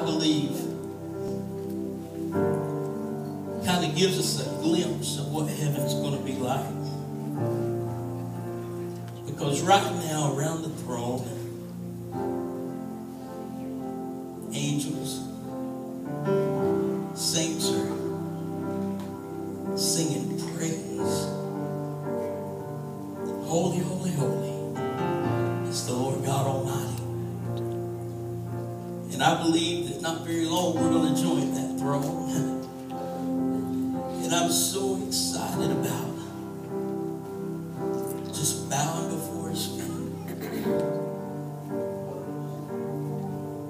believe kind of gives us a glimpse of what heaven's going to be like. Because right now, around the throne, angels, saints are singing praise. Holy, holy, holy is the Lord God Almighty. And I believe that not very long we're going to join that throne. And I'm so excited about just bowing before His feet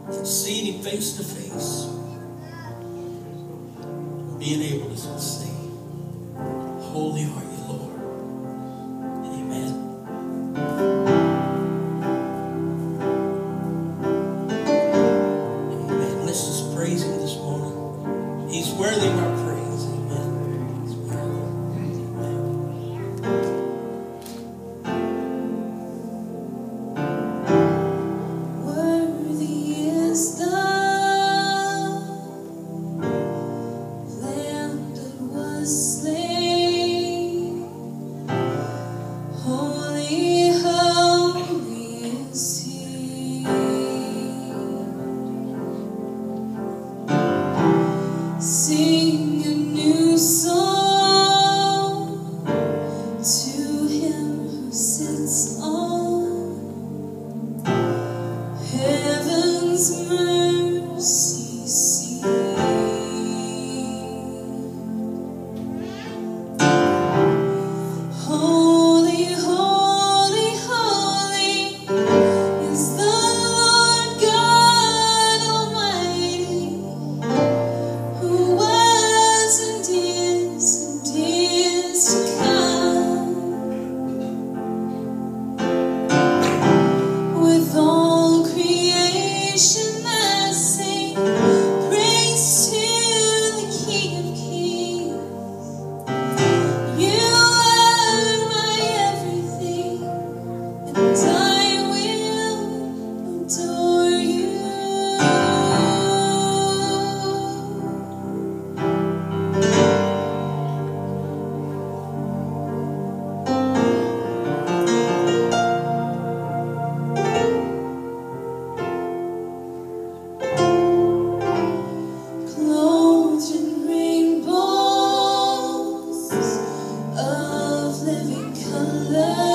and seeing Him face to face, being able to say, holy are you, Lord. Amen. Amen. Let's just praise Him this morning. He's worthy of our praise. Sing a new song to Him who sits on heaven's mercy seat. Holy, holy, holy is the Lord God Almighty, who was and is to come. With all creation I sing praise to the King of Kings. You are my everything, and I will adore you. Clothed in rainbows of living color,